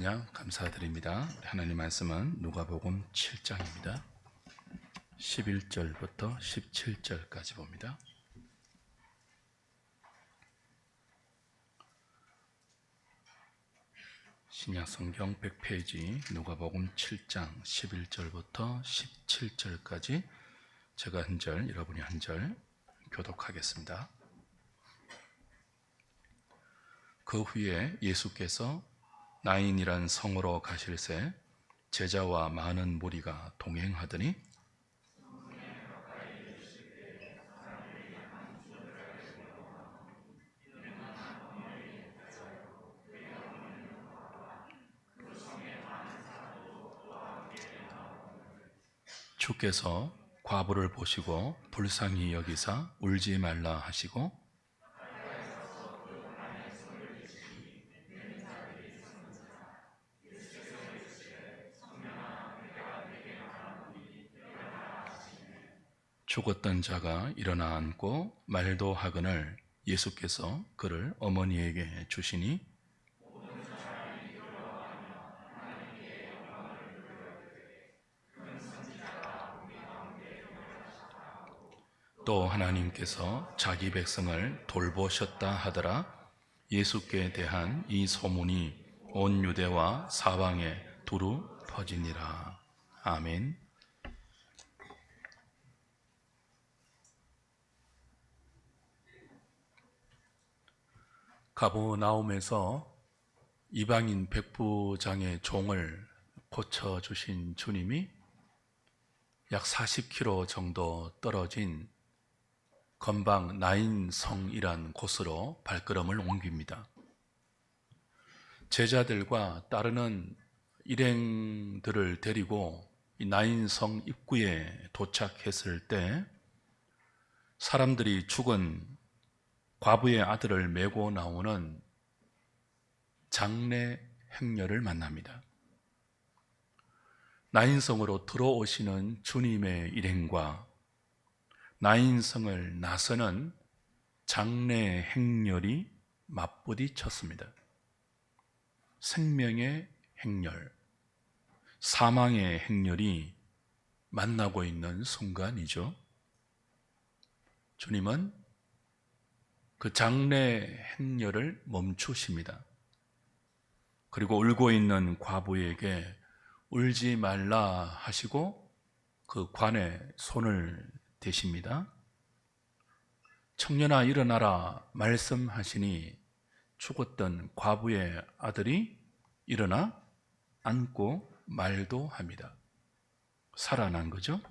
감사드립니다. 하나님 말씀은 누가복음 7장입니다. 11절부터 17절까지 봅니다. 신약성경 100페이지 누가복음 7장 11절부터 17절까지 제가 한 절, 여러분이 한 절 교독하겠습니다. 그 후에 예수께서 나인이란 성으로 가실새 제자와 많은 무리가 동행하더니 주께서 과부를 보시고 불쌍히 여기사 울지 말라 하시고 죽었던 자가 일어나 앉고 말도 하거늘 예수께서 그를 어머니에게 주시니 또 하나님께서 자기 백성을 돌보셨다 하더라. 예수께 대한 이 소문이 온 유대와 사방에 두루 퍼지니라. 아멘. 가버나움에서 이방인 백부장의 종을 고쳐주신 주님이 약 40km 정도 떨어진 건방 나인성이란 곳으로 발걸음을 옮깁니다. 제자들과 따르는 일행들을 데리고 이 나인성 입구에 도착했을 때 사람들이 죽은 과부의 아들을 메고 나오는 장례 행렬을 만납니다. 나인성으로 들어오시는 주님의 일행과 나인성을 나서는 장례 행렬이 맞부딪혔습니다. 생명의 행렬, 사망의 행렬이 만나고 있는 순간이죠. 주님은 그 장례 행렬을 멈추십니다. 그리고 울고 있는 과부에게 울지 말라 하시고 그 관에 손을 대십니다. 청년아 일어나라 말씀하시니 죽었던 과부의 아들이 일어나 앉고 말도 합니다. 살아난 거죠.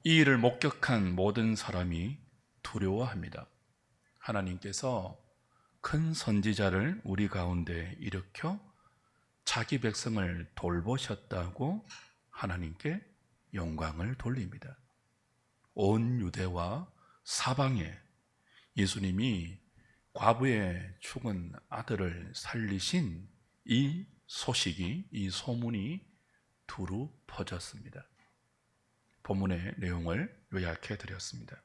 이 일을 목격한 모든 사람이 두려워합니다. 하나님께서 큰 선지자를 우리 가운데 일으켜 자기 백성을 돌보셨다고 하나님께 영광을 돌립니다. 온 유대와 사방에 예수님이 과부의 죽은 아들을 살리신 이 소식이, 이 소문이 두루 퍼졌습니다. 본문의 내용을 요약해 드렸습니다.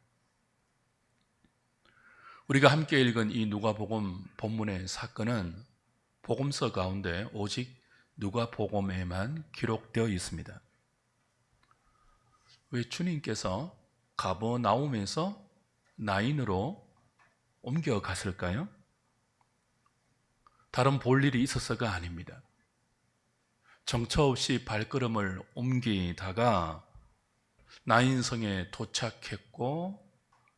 우리가 함께 읽은 이 누가복음 본문의 사건은 복음서 가운데 오직 누가복음에만 기록되어 있습니다. 왜 주님께서 가버나움에서 나인으로 옮겨갔을까요? 다른 볼 일이 있어서가 아닙니다. 정처 없이 발걸음을 옮기다가 나인성에 도착했고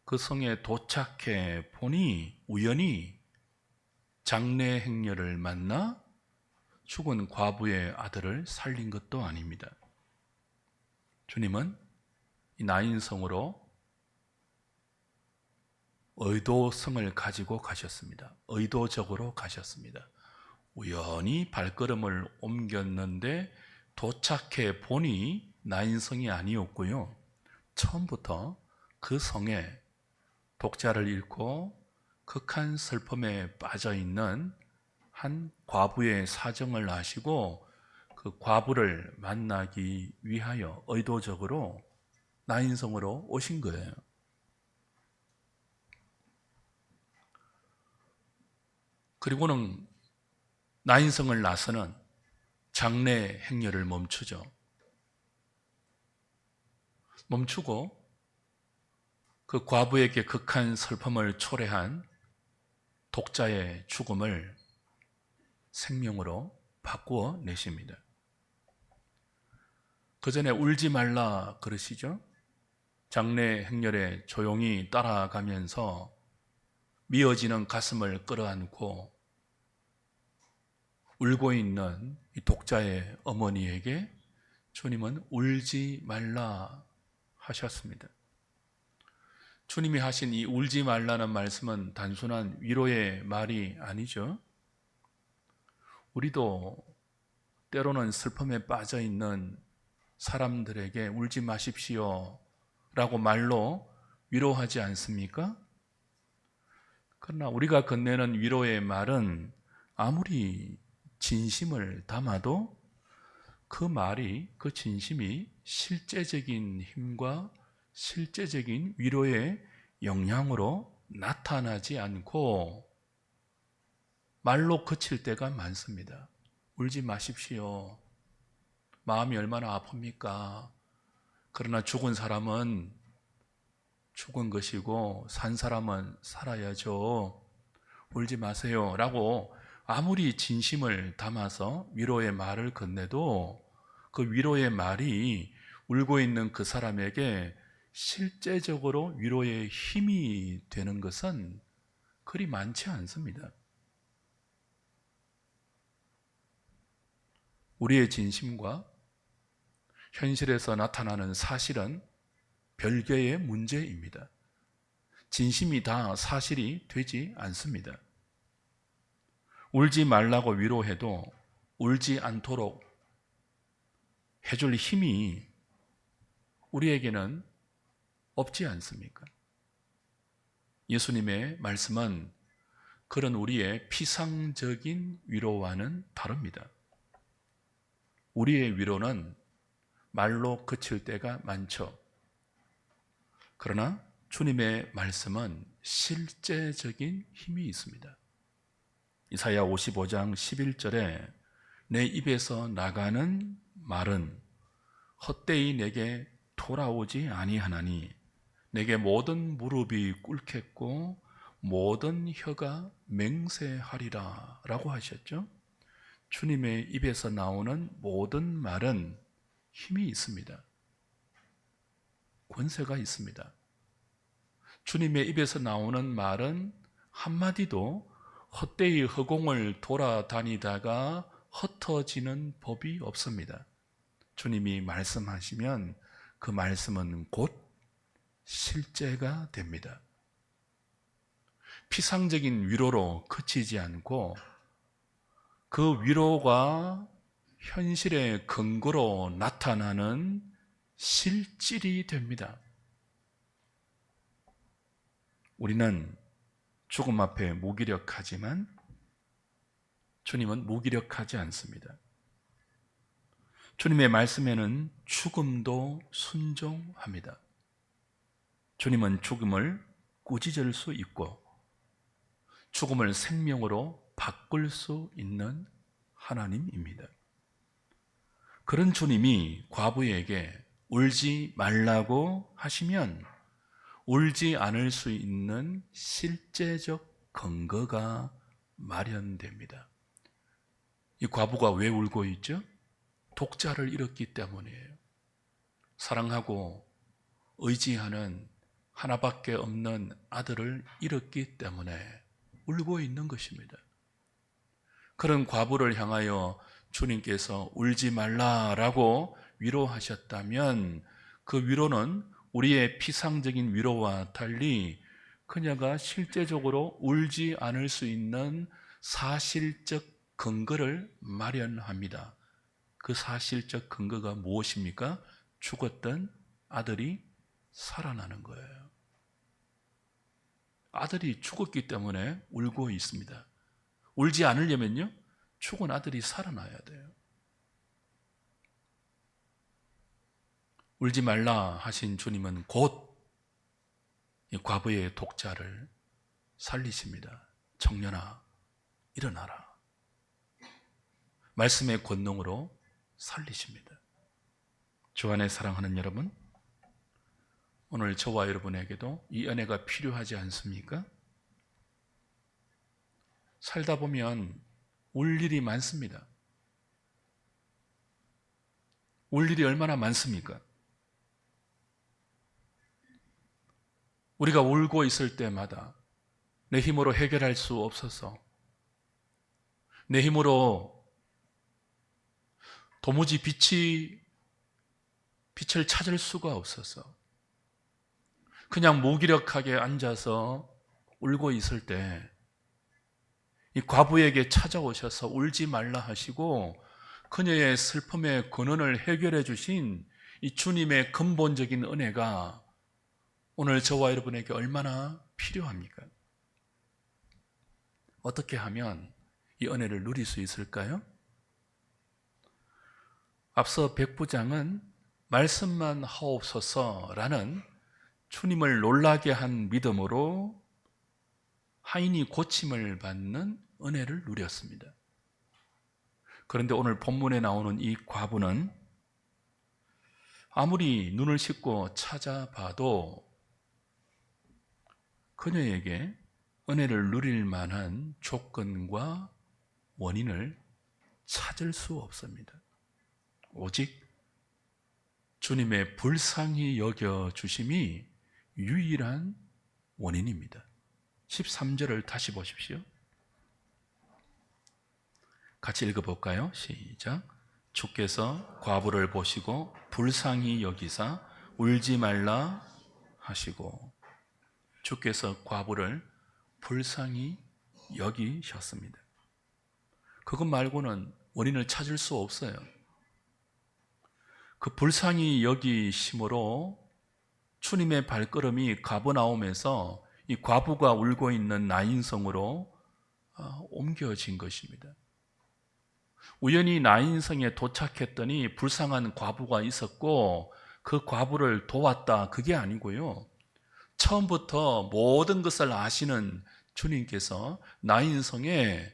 그 성에 도착해 보니 우연히 장례 행렬을 만나 죽은 과부의 아들을 살린 것도 아닙니다. 주님은 이 나인성으로 의도성을 가지고 가셨습니다. 의도적으로 가셨습니다. 우연히 발걸음을 옮겼는데 도착해 보니 나인성이 아니었고요. 처음부터 그 성에 독자를 잃고 극한 슬픔에 빠져 있는 한 과부의 사정을 아시고 그 과부를 만나기 위하여 의도적으로 나인성으로 오신 거예요. 그리고는 나인성을 나서는 장례 행렬을 멈추죠. 멈추고 그 과부에게 극한 슬픔을 초래한 독자의 죽음을 생명으로 바꾸어 내십니다. 그 전에 울지 말라 그러시죠? 장례 행렬에 조용히 따라가면서 미어지는 가슴을 끌어안고 울고 있는 이 독자의 어머니에게 주님은 울지 말라 하셨습니다. 주님이 하신 이 울지 말라는 말씀은 단순한 위로의 말이 아니죠. 우리도 때로는 슬픔에 빠져 있는 사람들에게 울지 마십시오 라고 말로 위로하지 않습니까? 그러나 우리가 건네는 위로의 말은 아무리 진심을 담아도 그 말이, 그 진심이 실제적인 힘과 실제적인 위로의 영향으로 나타나지 않고 말로 그칠 때가 많습니다. 울지 마십시오. 마음이 얼마나 아픕니까? 그러나 죽은 사람은 죽은 것이고 산 사람은 살아야죠. 울지 마세요 라고 아무리 진심을 담아서 위로의 말을 건네도 그 위로의 말이 울고 있는 그 사람에게 실제적으로 위로의 힘이 되는 것은 그리 많지 않습니다. 우리의 진심과 현실에서 나타나는 사실은 별개의 문제입니다. 진심이 다 사실이 되지 않습니다. 울지 말라고 위로해도 울지 않도록 해줄 힘이 우리에게는 없지 않습니까? 예수님의 말씀은 그런 우리의 피상적인 위로와는 다릅니다. 우리의 위로는 말로 그칠 때가 많죠. 그러나 주님의 말씀은 실제적인 힘이 있습니다. 이사야 55장 11절에 내 입에서 나가는 말은 헛되이 내게 돌아오지 아니하나니 내게 모든 무릎이 꿇겠고 모든 혀가 맹세하리라 라고 하셨죠. 주님의 입에서 나오는 모든 말은 힘이 있습니다. 권세가 있습니다. 주님의 입에서 나오는 말은 한마디도 헛되이 허공을 돌아다니다가 흩어지는 법이 없습니다. 주님이 말씀하시면 그 말씀은 곧 실제가 됩니다. 피상적인 위로로 그치지 않고 그 위로가 현실의 근거로 나타나는 실질이 됩니다. 우리는 죽음 앞에 무기력하지만 주님은 무기력하지 않습니다. 주님의 말씀에는 죽음도 순종합니다. 주님은 죽음을 꾸짖을 수 있고 죽음을 생명으로 바꿀 수 있는 하나님입니다. 그런 주님이 과부에게 울지 말라고 하시면 울지 않을 수 있는 실제적 근거가 마련됩니다. 이 과부가 왜 울고 있죠? 독자를 잃었기 때문이에요. 사랑하고 의지하는 하나밖에 없는 아들을 잃었기 때문에 울고 있는 것입니다. 그런 과부를 향하여 주님께서 울지 말라라고 위로하셨다면 그 위로는 우리의 피상적인 위로와 달리 그녀가 실제적으로 울지 않을 수 있는 사실적 근거를 마련합니다. 그 사실적 근거가 무엇입니까? 죽었던 아들이 살아나는 거예요. 아들이 죽었기 때문에 울고 있습니다. 울지 않으려면요, 죽은 아들이 살아나야 돼요. 울지 말라 하신 주님은 곧 이 과부의 독자를 살리십니다. 청년아, 일어나라. 말씀의 권능으로 살리십니다. 주 안에 사랑하는 여러분, 오늘 저와 여러분에게도 이 은혜가 필요하지 않습니까? 살다 보면 울 일이 많습니다. 울 일이 얼마나 많습니까? 우리가 울고 있을 때마다 내 힘으로 해결할 수 없어서, 내 힘으로 도무지 빛을 찾을 수가 없어서 그냥 무기력하게 앉아서 울고 있을 때 이 과부에게 찾아오셔서 울지 말라 하시고 그녀의 슬픔의 근원을 해결해 주신 이 주님의 근본적인 은혜가 오늘 저와 여러분에게 얼마나 필요합니까? 어떻게 하면 이 은혜를 누릴 수 있을까요? 앞서 백부장은 말씀만 하옵소서라는 주님을 놀라게 한 믿음으로 하인이 고침을 받는 은혜를 누렸습니다. 그런데 오늘 본문에 나오는 이 과부는 아무리 눈을 씻고 찾아봐도 그녀에게 은혜를 누릴 만한 조건과 원인을 찾을 수 없습니다. 오직 주님의 불쌍히 여겨주심이 유일한 원인입니다. 13절을 다시 보십시오. 같이 읽어볼까요? 시작. 주께서 과부를 보시고 불쌍히 여기사 울지 말라 하시고, 주께서 과부를 불쌍히 여기셨습니다. 그것 말고는 원인을 찾을 수 없어요. 그 불쌍히 여기심으로 주님의 발걸음이 가버나움에서 이 과부가 울고 있는 나인성으로 옮겨진 것입니다. 우연히 나인성에 도착했더니 불쌍한 과부가 있었고 그 과부를 도왔다, 그게 아니고요. 처음부터 모든 것을 아시는 주님께서 나인성에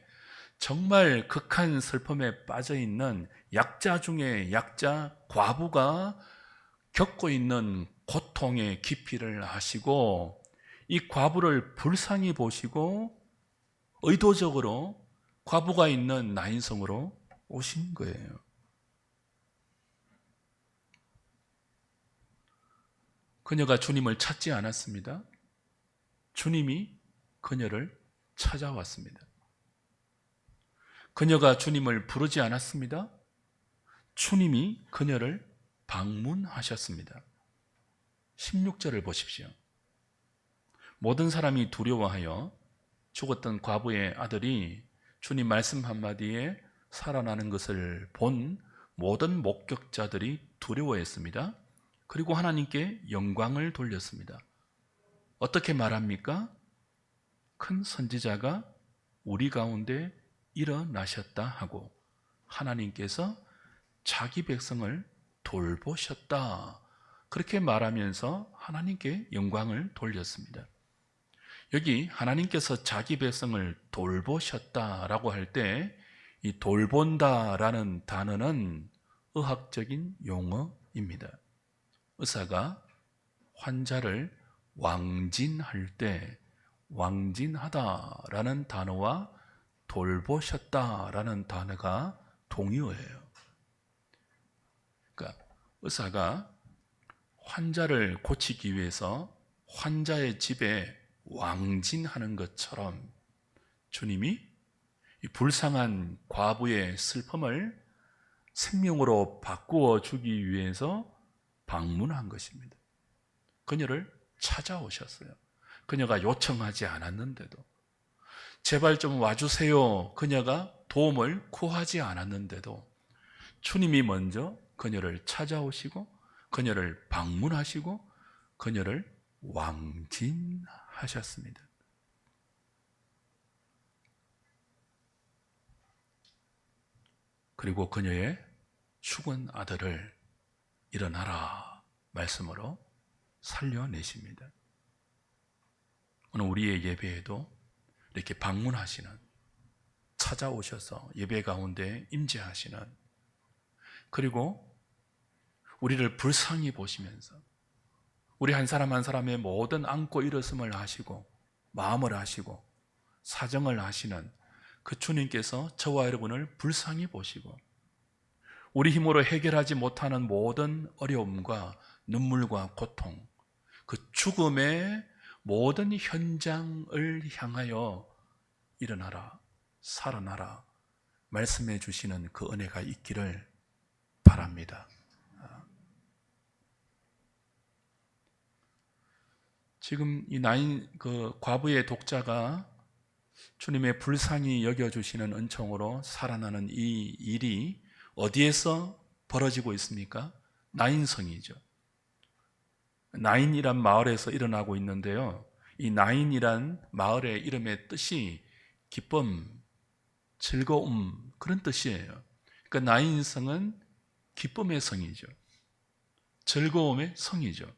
정말 극한 슬픔에 빠져있는 약자 중에 약자 과부가 겪고 있는 고통의 깊이를 아시고 이 과부를 불쌍히 보시고 의도적으로 과부가 있는 나인성으로 오신 거예요. 그녀가 주님을 찾지 않았습니다. 주님이 그녀를 찾아왔습니다. 그녀가 주님을 부르지 않았습니다. 주님이 그녀를 방문하셨습니다. 16절을 보십시오. 모든 사람이 두려워하여 죽었던 과부의 아들이 주님 말씀 한마디에 살아나는 것을 본 모든 목격자들이 두려워했습니다. 그리고 하나님께 영광을 돌렸습니다. 어떻게 말합니까? 큰 선지자가 우리 가운데 일어나셨다 하고 하나님께서 자기 백성을 돌보셨다, 그렇게 말하면서 하나님께 영광을 돌렸습니다. 여기 하나님께서 자기 백성을 돌보셨다라고 할 때 이 돌본다라는 단어는 의학적인 용어입니다. 의사가 환자를 왕진할 때 왕진하다라는 단어와 돌보셨다라는 단어가 동의어예요. 그러니까 의사가 환자를 고치기 위해서 환자의 집에 왕진하는 것처럼 주님이 이 불쌍한 과부의 슬픔을 생명으로 바꾸어 주기 위해서 방문한 것입니다. 그녀를 찾아오셨어요. 그녀가 요청하지 않았는데도, 제발 좀 와주세요, 그녀가 도움을 구하지 않았는데도 주님이 먼저 그녀를 찾아오시고 그녀를 방문하시고 그녀를 왕진하셨습니다. 그리고 그녀의 죽은 아들을 일어나라 말씀으로 살려내십니다. 오늘 우리의 예배에도 이렇게 방문하시는 찾아오셔서 예배 가운데 임재하시는, 그리고 우리를 불쌍히 보시면서 우리 한 사람 한 사람의 모든 안고 일었음을 아시고 마음을 아시고 사정을 아시는 그 주님께서 저와 여러분을 불쌍히 보시고 우리 힘으로 해결하지 못하는 모든 어려움과 눈물과 고통, 그 죽음의 모든 현장을 향하여 일어나라, 살아나라 말씀해 주시는 그 은혜가 있기를 바랍니다. 지금 이 그 과부의 독자가 주님의 불쌍히 여겨주시는 은총으로 살아나는 이 일이 어디에서 벌어지고 있습니까? 나인성이죠. 나인이란 마을에서 일어나고 있는데요. 이 나인이란 마을의 이름의 뜻이 기쁨, 즐거움, 그런 뜻이에요. 그러니까 나인성은 기쁨의 성이죠. 즐거움의 성이죠.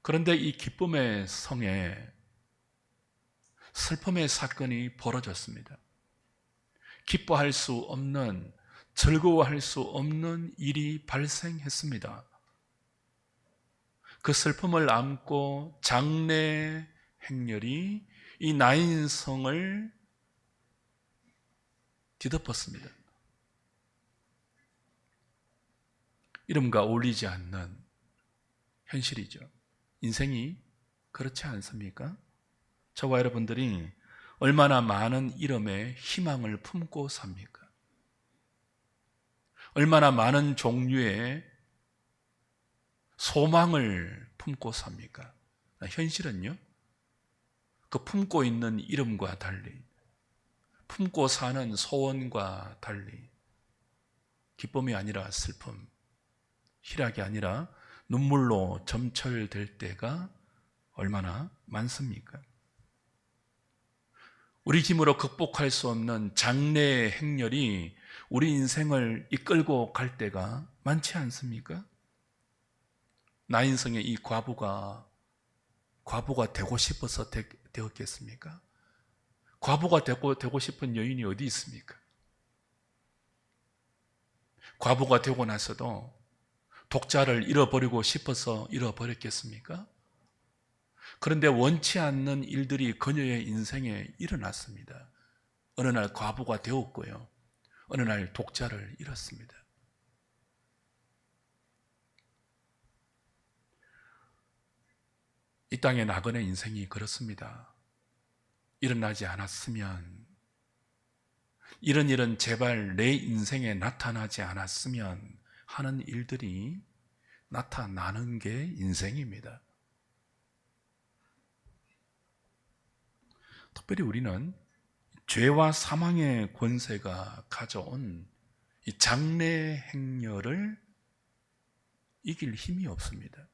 그런데 이 기쁨의 성에 슬픔의 사건이 벌어졌습니다. 기뻐할 수 없는, 즐거워할 수 없는 일이 발생했습니다. 그 슬픔을 안고 장래 행렬이 이 나인성을 뒤덮었습니다. 이름과 어울리지 않는 현실이죠. 인생이 그렇지 않습니까? 저와 여러분들이 얼마나 많은 이름에 희망을 품고 삽니까? 얼마나 많은 종류의 소망을 품고 삽니까? 현실은요, 그 품고 있는 이름과 달리, 품고 사는 소원과 달리 기쁨이 아니라 슬픔, 희락이 아니라 눈물로 점철될 때가 얼마나 많습니까? 우리 힘으로 극복할 수 없는 장래의 행렬이 우리 인생을 이끌고 갈 때가 많지 않습니까? 나인성의 이 과부가 되고 싶어서 되었겠습니까? 과부가 되고 싶은 여인이 어디 있습니까? 과부가 되고 나서도 독자를 잃어버리고 싶어서 잃어버렸겠습니까? 그런데 원치 않는 일들이 그녀의 인생에 일어났습니다. 어느 날 과부가 되었고요. 어느 날 독자를 잃었습니다. 이 땅의 나그네 인생이 그렇습니다. 일어나지 않았으면, 이런 일은 제발 내 인생에 나타나지 않았으면 하는 일들이 나타나는 게 인생입니다. 특별히 우리는 죄와 사망의 권세가 가져온 이 장래 행렬을 이길 힘이 없습니다.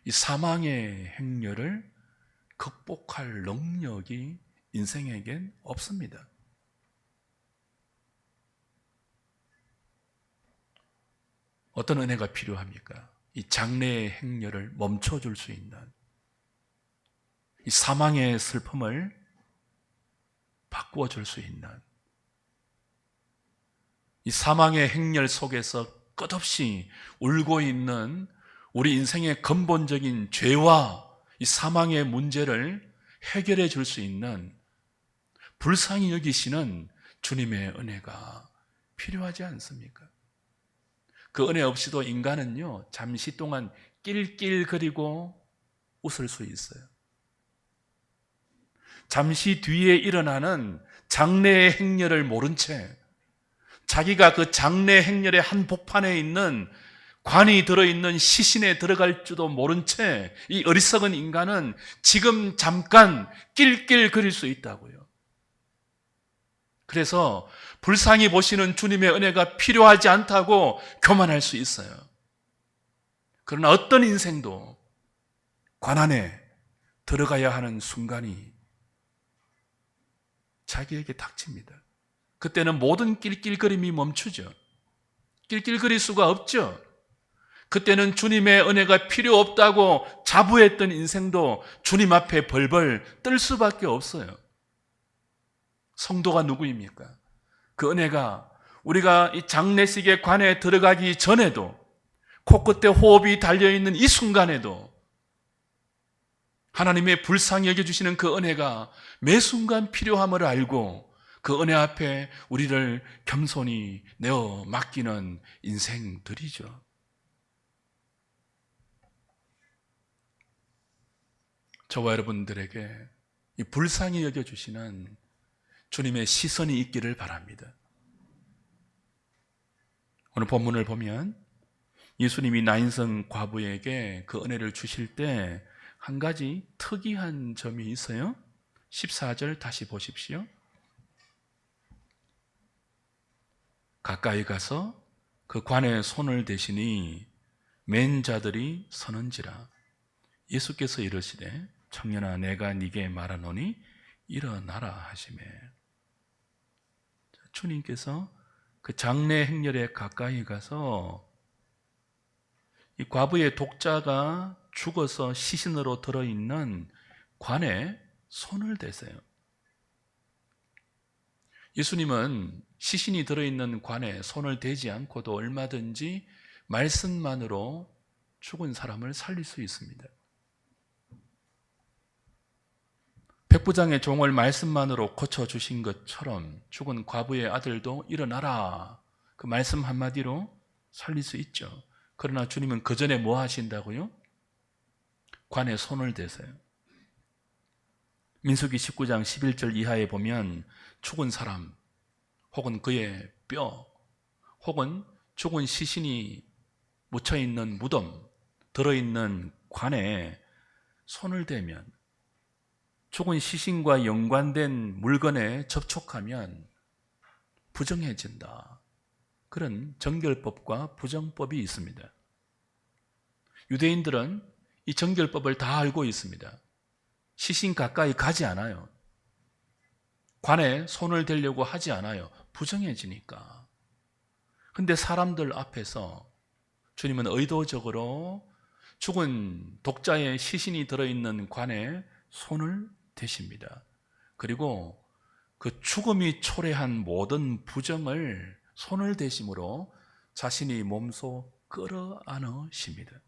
이 사망의 행렬을 극복할 능력이 인생에겐 없습니다. 어떤 은혜가 필요합니까? 이 장래의 행렬을 멈춰줄 수 있는, 이 사망의 슬픔을 바꾸어줄 수 있는, 이 사망의 행렬 속에서 끝없이 울고 있는 우리 인생의 근본적인 죄와 이 사망의 문제를 해결해 줄 수 있는 불쌍히 여기시는 주님의 은혜가 필요하지 않습니까? 그 은혜 없이도 인간은요, 잠시 동안 낄낄거리고 웃을 수 있어요. 잠시 뒤에 일어나는 장래의 행렬을 모른 채 자기가 그 장래 행렬의 한 복판에 있는 관이 들어있는 시신에 들어갈 줄도 모른 채 이 어리석은 인간은 지금 잠깐 낄낄거릴 수 있다고요. 그래서 불쌍히 보시는 주님의 은혜가 필요하지 않다고 교만할 수 있어요. 그러나 어떤 인생도 관 안에 들어가야 하는 순간이 자기에게 닥칩니다. 그때는 모든 낄낄거림이 멈추죠. 낄낄거릴 수가 없죠. 그때는 주님의 은혜가 필요 없다고 자부했던 인생도 주님 앞에 벌벌 떨 수밖에 없어요. 성도가 누구입니까? 그 은혜가 우리가 이 장례식의 관에 들어가기 전에도, 코끝에 호흡이 달려있는 이 순간에도 하나님의 불쌍히 여겨주시는 그 은혜가 매 순간 필요함을 알고 그 은혜 앞에 우리를 겸손히 내어 맡기는 인생들이죠. 저와 여러분들에게 이 불쌍히 여겨주시는 주님의 시선이 있기를 바랍니다. 오늘 본문을 보면 예수님이 나인성 과부에게 그 은혜를 주실 때 한 가지 특이한 점이 있어요. 14절 다시 보십시오. 가까이 가서 그 관에 손을 대시니 맨 자들이 서는지라. 예수께서 이르시되 청년아 내가 네게 말하노니 일어나라 하시매. 주님께서 그 장례 행렬에 가까이 가서 이 과부의 독자가 죽어서 시신으로 들어있는 관에 손을 대세요. 예수님은 시신이 들어있는 관에 손을 대지 않고도 얼마든지 말씀만으로 죽은 사람을 살릴 수 있습니다. 백부장의 종을 말씀만으로 고쳐주신 것처럼 죽은 과부의 아들도 일어나라, 그 말씀 한마디로 살릴 수 있죠. 그러나 주님은 그 전에 뭐 하신다고요? 관에 손을 대세요. 민수기 19장 11절 이하에 보면 죽은 사람 혹은 그의 뼈 혹은 죽은 시신이 묻혀있는 무덤, 들어있는 관에 손을 대면, 죽은 시신과 연관된 물건에 접촉하면 부정해진다. 그런 정결법과 부정법이 있습니다. 유대인들은 이 정결법을 다 알고 있습니다. 시신 가까이 가지 않아요. 관에 손을 대려고 하지 않아요. 부정해지니까. 근데 사람들 앞에서 주님은 의도적으로 죽은 독자의 시신이 들어있는 관에 손을 대십니다. 그리고 그 죽음이 초래한 모든 부정을 손을 대심으로 자신이 몸소 끌어안으십니다.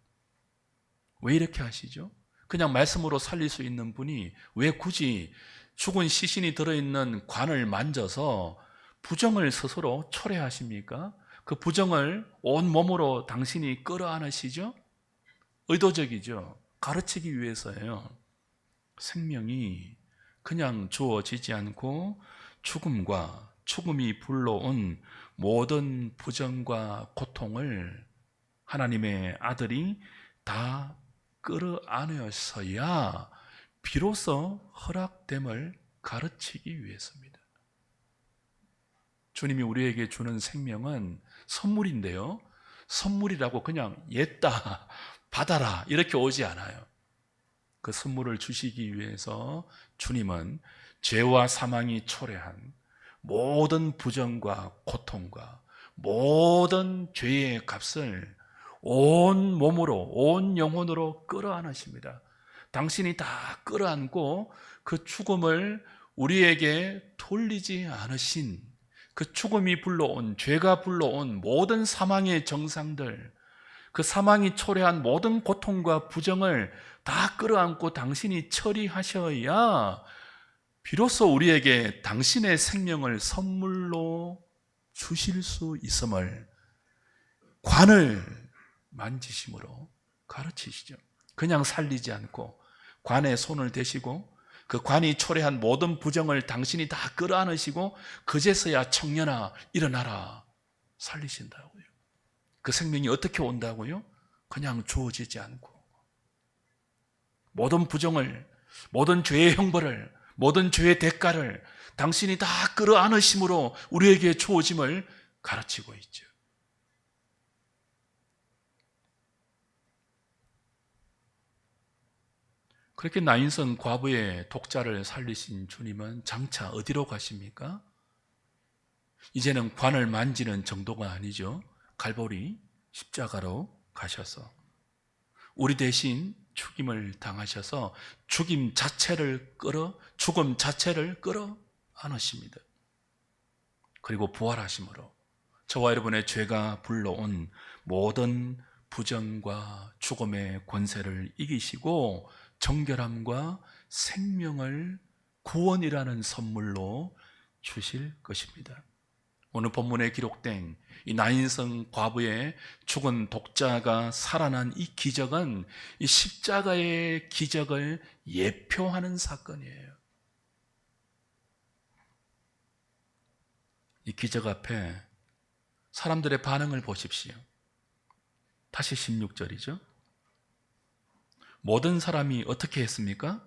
왜 이렇게 하시죠? 그냥 말씀으로 살릴 수 있는 분이 왜 굳이 죽은 시신이 들어있는 관을 만져서 부정을 스스로 초래하십니까? 그 부정을 온 몸으로 당신이 끌어안으시죠? 의도적이죠. 가르치기 위해서예요. 생명이 그냥 주어지지 않고 죽음과 죽음이 불러온 모든 부정과 고통을 하나님의 아들이 다 끌어안으셔야 비로소 허락됨을 가르치기 위해서입니다. 주님이 우리에게 주는 생명은 선물인데요, 선물이라고 그냥 옛다 받아라 이렇게 오지 않아요. 그 선물을 주시기 위해서 주님은 죄와 사망이 초래한 모든 부정과 고통과 모든 죄의 값을 온 몸으로, 온 영혼으로 끌어안으십니다. 당신이 다 끌어안고 그 죽음을 우리에게 돌리지 않으신, 그 죽음이 불러온, 죄가 불러온 모든 사망의 정상들, 그 사망이 초래한 모든 고통과 부정을 다 끌어안고 당신이 처리하셔야 비로소 우리에게 당신의 생명을 선물로 주실 수 있음을 관을 만지심으로 가르치시죠. 그냥 살리지 않고 관에 손을 대시고 그 관이 초래한 모든 부정을 당신이 다 끌어안으시고 그제서야 청년아 일어나라 살리신다고요. 그 생명이 어떻게 온다고요? 그냥 주어지지 않고 모든 부정을, 모든 죄의 형벌을, 모든 죄의 대가를 당신이 다 끌어안으심으로 우리에게 주어짐을 가르치고 있죠. 그렇게 나인성 과부의 독자를 살리신 주님은 장차 어디로 가십니까? 이제는 관을 만지는 정도가 아니죠. 갈보리 십자가로 가셔서 우리 대신 죽임을 당하셔서 죽음 자체를 끌어 않으십니다. 그리고 부활하심으로 저와 여러분의 죄가 불러온 모든 부정과 죽음의 권세를 이기시고 정결함과 생명을 구원이라는 선물로 주실 것입니다. 오늘 본문에 기록된 이 나인성 과부의 죽은 독자가 살아난 이 기적은 이 십자가의 기적을 예표하는 사건이에요. 이 기적 앞에 사람들의 반응을 보십시오. 다시 16절이죠. 모든 사람이 어떻게 했습니까?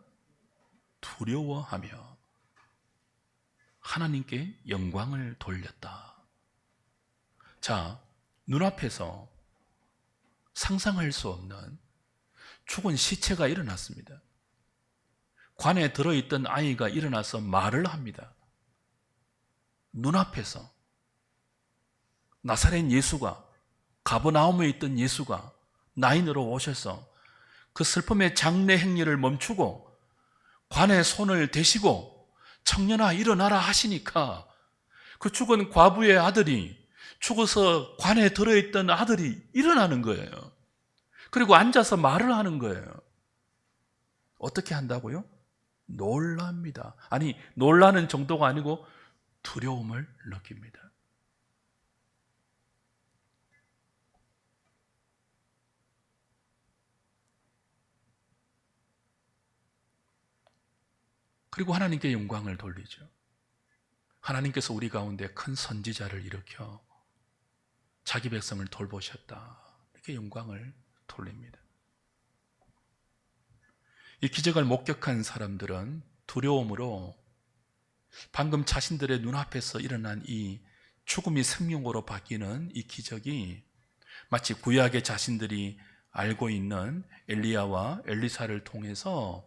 두려워하며 하나님께 영광을 돌렸다. 자, 눈앞에서 상상할 수 없는 죽은 시체가 일어났습니다. 관에 들어있던 아이가 일어나서 말을 합니다. 눈앞에서 나사렛 예수가, 가버나움에 있던 예수가 나인으로 오셔서 그 슬픔의 장례 행렬을 멈추고 관에 손을 대시고 청년아 일어나라 하시니까 그 죽은 과부의 아들이, 죽어서 관에 들어있던 아들이 일어나는 거예요. 그리고 앉아서 말을 하는 거예요. 어떻게 한다고요? 놀랍니다. 아니, 놀라는 정도가 아니고 두려움을 느낍니다. 그리고 하나님께 영광을 돌리죠. 하나님께서 우리 가운데 큰 선지자를 일으켜 자기 백성을 돌보셨다. 이렇게 영광을 돌립니다. 이 기적을 목격한 사람들은 두려움으로 방금 자신들의 눈앞에서 일어난 이 죽음이 생명으로 바뀌는 이 기적이 마치 구약의 자신들이 알고 있는 엘리야와 엘리사를 통해서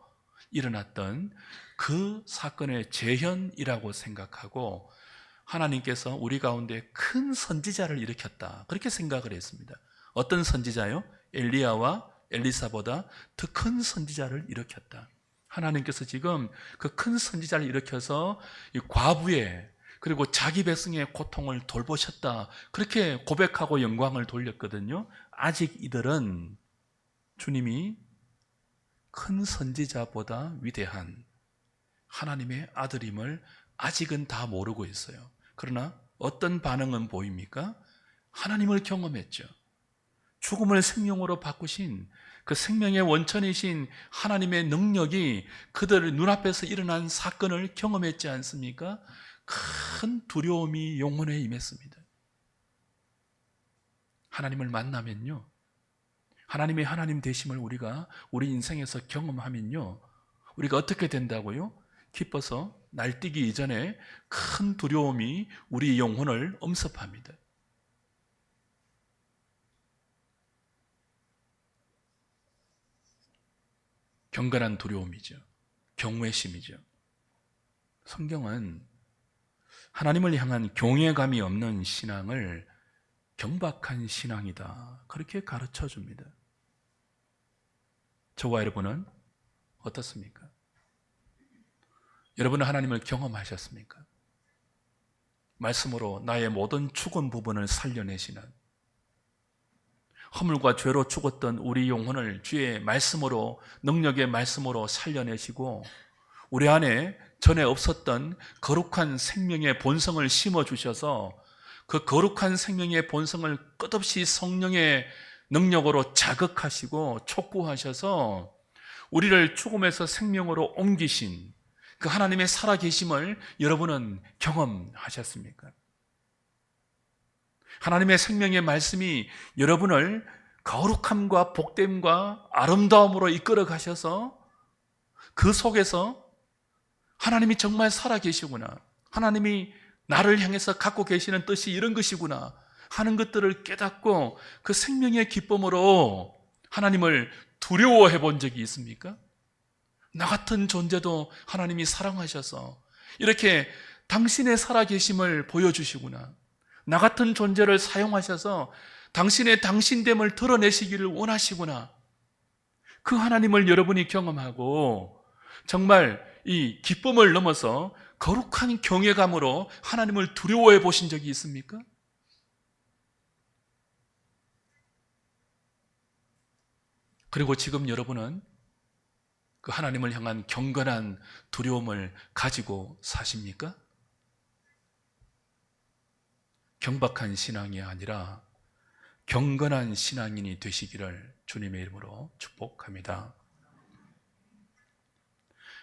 일어났던 그 사건의 재현이라고 생각하고 하나님께서 우리 가운데 큰 선지자를 일으켰다. 그렇게 생각을 했습니다. 어떤 선지자요? 엘리야와 엘리사보다 더 큰 선지자를 일으켰다. 하나님께서 지금 그 큰 선지자를 일으켜서 이 과부의 그리고 자기 백성의 고통을 돌보셨다. 그렇게 고백하고 영광을 돌렸거든요. 아직 이들은 주님이 큰 선지자보다 위대한 하나님의 아들임을 아직은 다 모르고 있어요. 그러나 어떤 반응은 보입니까? 하나님을 경험했죠. 죽음을 생명으로 바꾸신 그 생명의 원천이신 하나님의 능력이 그들 눈앞에서 일어난 사건을 경험했지 않습니까? 큰 두려움이 영혼에 임했습니다. 하나님을 만나면요, 하나님의 하나님 되심을 우리가 우리 인생에서 경험하면요, 우리가 어떻게 된다고요? 기뻐서 날뛰기 이전에 큰 두려움이 우리 영혼을 엄습합니다. 경건한 두려움이죠. 경외심이죠. 성경은 하나님을 향한 경외감이 없는 신앙을 경박한 신앙이다. 그렇게 가르쳐 줍니다. 저와 여러분은 어떻습니까? 여러분은 하나님을 경험하셨습니까? 말씀으로 나의 모든 죽은 부분을 살려내시는, 허물과 죄로 죽었던 우리 영혼을 주의 말씀으로, 능력의 말씀으로 살려내시고 우리 안에 전에 없었던 거룩한 생명의 본성을 심어주셔서 그 거룩한 생명의 본성을 끝없이 성령의 능력으로 자극하시고 촉구하셔서 우리를 죽음에서 생명으로 옮기신 그 하나님의 살아계심을 여러분은 경험하셨습니까? 하나님의 생명의 말씀이 여러분을 거룩함과 복됨과 아름다움으로 이끌어 가셔서 그 속에서 하나님이 정말 살아계시구나, 하나님이 나를 향해서 갖고 계시는 뜻이 이런 것이구나 하는 것들을 깨닫고 그 생명의 기쁨으로 하나님을 두려워해 본 적이 있습니까? 나 같은 존재도 하나님이 사랑하셔서 이렇게 당신의 살아계심을 보여주시구나, 나 같은 존재를 사용하셔서 당신의 당신됨을 드러내시기를 원하시구나, 그 하나님을 여러분이 경험하고 정말 이 기쁨을 넘어서 거룩한 경외감으로 하나님을 두려워해 보신 적이 있습니까? 그리고 지금 여러분은 그 하나님을 향한 경건한 두려움을 가지고 사십니까? 경박한 신앙이 아니라 경건한 신앙인이 되시기를 주님의 이름으로 축복합니다.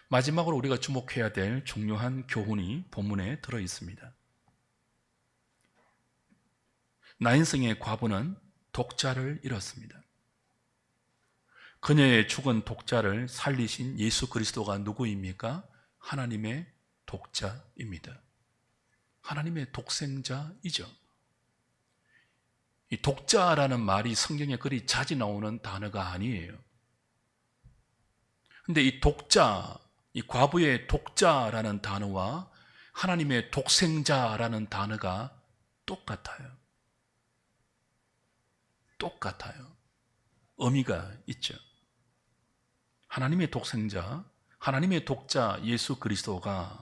마지막으로 우리가 주목해야 될 중요한 교훈이 본문에 들어 있습니다. 나인성의 과부는 독자를 잃었습니다. 그녀의 죽은 독자를 살리신 예수 그리스도가 누구입니까? 하나님의 독자입니다. 하나님의 독생자이죠. 이 독자라는 말이 성경에 그리 자주 나오는 단어가 아니에요. 근데 이 독자, 이 과부의 독자라는 단어와 하나님의 독생자라는 단어가 똑같아요. 똑같아요. 의미가 있죠. 하나님의 독생자, 하나님의 독자 예수 그리스도가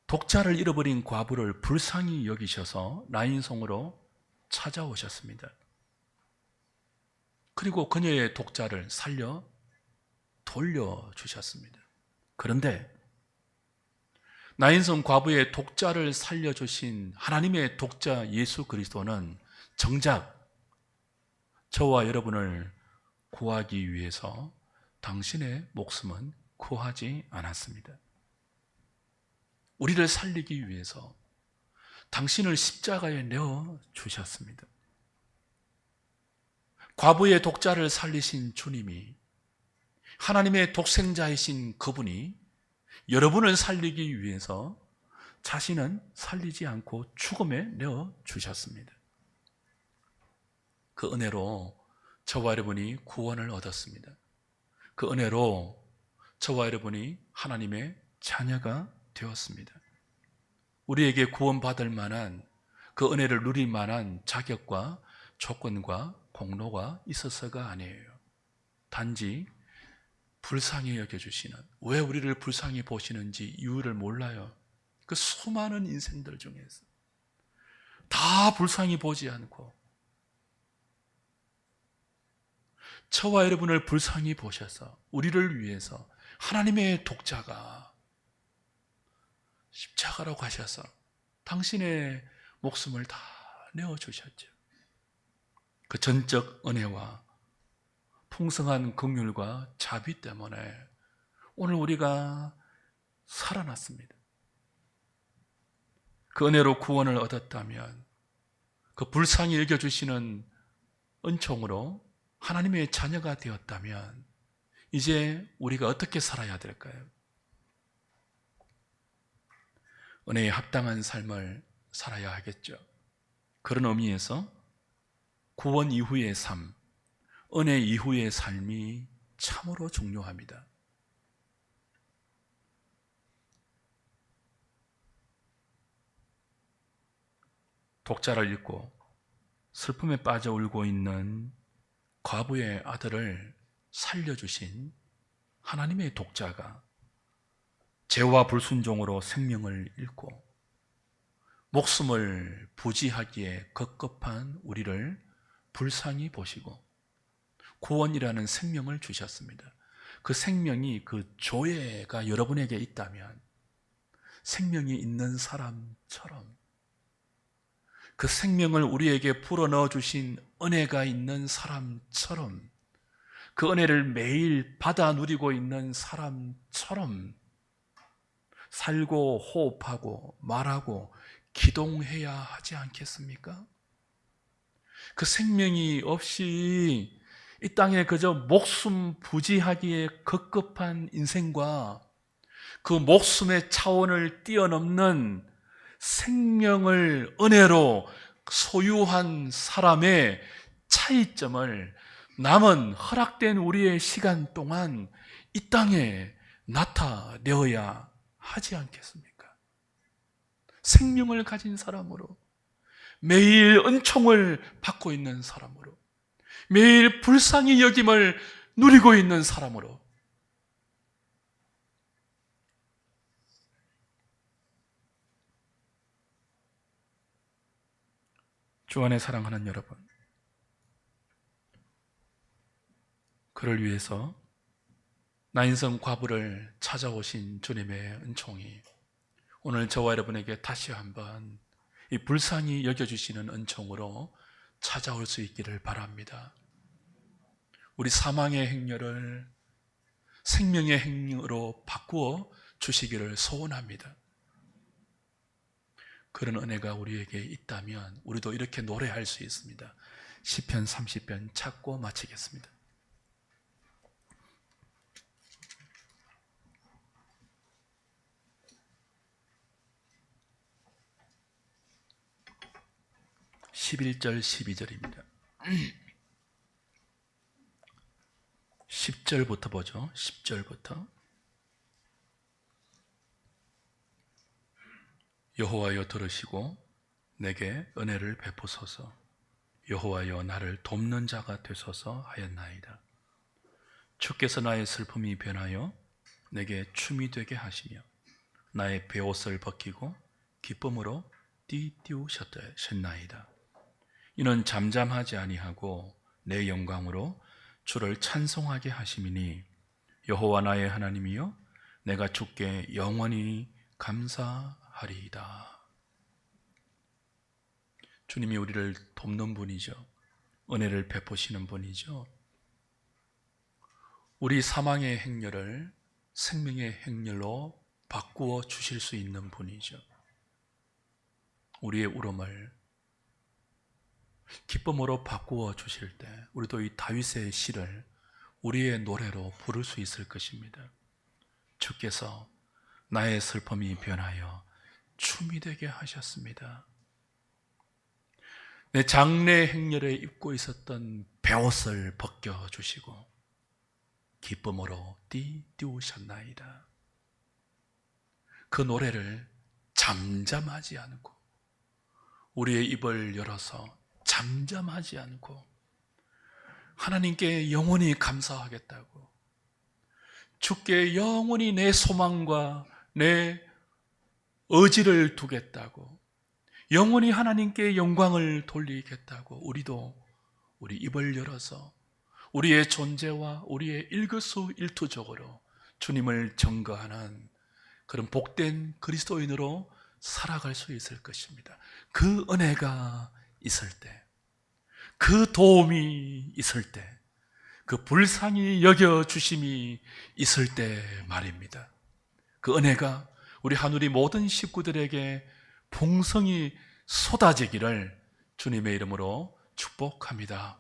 독자를 잃어버린 과부를 불쌍히 여기셔서 나인성으로 찾아오셨습니다. 그리고 그녀의 독자를 살려 돌려주셨습니다. 그런데 나인성 과부의 독자를 살려주신 하나님의 독자 예수 그리스도는 정작 저와 여러분을 구하기 위해서 당신의 목숨은 구하지 않았습니다. 우리를 살리기 위해서 당신을 십자가에 내어 주셨습니다. 과부의 독자를 살리신 주님이 하나님의 독생자이신 그분이 여러분을 살리기 위해서 자신은 살리지 않고 죽음에 내어 주셨습니다. 그 은혜로 저와 여러분이 구원을 얻었습니다. 그 은혜로 저와 여러분이 하나님의 자녀가 되었습니다. 우리에게 구원받을 만한 그 은혜를 누릴 만한 자격과 조건과 공로가 있어서가 아니에요. 단지 불쌍히 여겨주시는, 왜 우리를 불쌍히 보시는지 이유를 몰라요. 그 수많은 인생들 중에서 다 불쌍히 보지 않고 저와 여러분을 불쌍히 보셔서 우리를 위해서 하나님의 독자가 십자가로 가셔서 당신의 목숨을 다 내어주셨죠. 그 전적 은혜와 풍성한 긍휼과 자비 때문에 오늘 우리가 살아났습니다. 그 은혜로 구원을 얻었다면 그 불쌍히 여겨주시는 은총으로 하나님의 자녀가 되었다면 이제 우리가 어떻게 살아야 될까요? 은혜에 합당한 삶을 살아야 하겠죠. 그런 의미에서 구원 이후의 삶, 은혜 이후의 삶이 참으로 중요합니다. 독자를 잃고 슬픔에 빠져 울고 있는 과부의 아들을 살려주신 하나님의 독자가 죄와 불순종으로 생명을 잃고 목숨을 부지하기에 급급한 우리를 불쌍히 보시고 구원이라는 생명을 주셨습니다. 그 생명이, 그 조예가 여러분에게 있다면 생명이 있는 사람처럼 그 생명을 우리에게 불어넣어 주신 은혜가 있는 사람처럼 그 은혜를 매일 받아 누리고 있는 사람처럼 살고 호흡하고 말하고 기동해야 하지 않겠습니까? 그 생명이 없이 이 땅에 그저 목숨 부지하기에 급급한 인생과 그 목숨의 차원을 뛰어넘는 생명을 은혜로 소유한 사람의 차이점을 남은 허락된 우리의 시간 동안 이 땅에 나타내어야 하지 않겠습니까? 생명을 가진 사람으로, 매일 은총을 받고 있는 사람으로, 매일 불쌍히 여김을 누리고 있는 사람으로 주 안에 사랑하는 여러분, 그를 위해서 나인성 과부를 찾아오신 주님의 은총이 오늘 저와 여러분에게 다시 한번 이 불쌍히 여겨주시는 은총으로 찾아올 수 있기를 바랍니다. 우리 사망의 행렬을 생명의 행렬로 바꾸어 주시기를 소원합니다. 그런 은혜가 우리에게 있다면 우리도 이렇게 노래할 수 있습니다. 시편 30편 찾고 마치겠습니다. (11절) (12절입니다) 10절부터 보죠. 10절부터. 여호와여 들으시고 내게 은혜를 베푸소서. 여호와여 나를 돕는 자가 되소서 하였나이다. 주께서 나의 슬픔이 변하여 내게 춤이 되게 하시며 나의 베옷을 벗기고 기쁨으로 띠띠우셨나이다. 이는 잠잠하지 아니하고 내 영광으로 주를 찬송하게 하심이니 여호와 나의 하나님이여 내가 주께 영원히 감사하리이다. 주님이 우리를 돕는 분이죠. 은혜를 베푸시는 분이죠. 우리 사망의 행렬을 생명의 행렬로 바꾸어 주실 수 있는 분이죠. 우리의 울음을 기쁨으로 바꾸어 주실 때 우리도 이 다윗의 시를 우리의 노래로 부를 수 있을 것입니다. 주께서 나의 슬픔이 변하여 춤이 되게 하셨습니다. 내 장래 행렬에 입고 있었던 베옷을 벗겨주시고 기쁨으로 띠띠우셨나이다. 그 노래를 잠잠하지 않고 우리의 입을 열어서 잠잠하지 않고 하나님께 영원히 감사하겠다고, 주께 영원히 내 소망과 내 의지를 두겠다고, 영원히 하나님께 영광을 돌리겠다고 우리도 우리 입을 열어서 우리의 존재와 우리의 일거수일투족으로 주님을 증거하는 그런 복된 그리스도인으로 살아갈 수 있을 것입니다. 그 은혜가 있을 때, 그 도움이 있을 때, 그 불쌍히 여겨주심이 있을 때 말입니다. 그 은혜가 우리 하늘이 모든 식구들에게 풍성히 쏟아지기를 주님의 이름으로 축복합니다.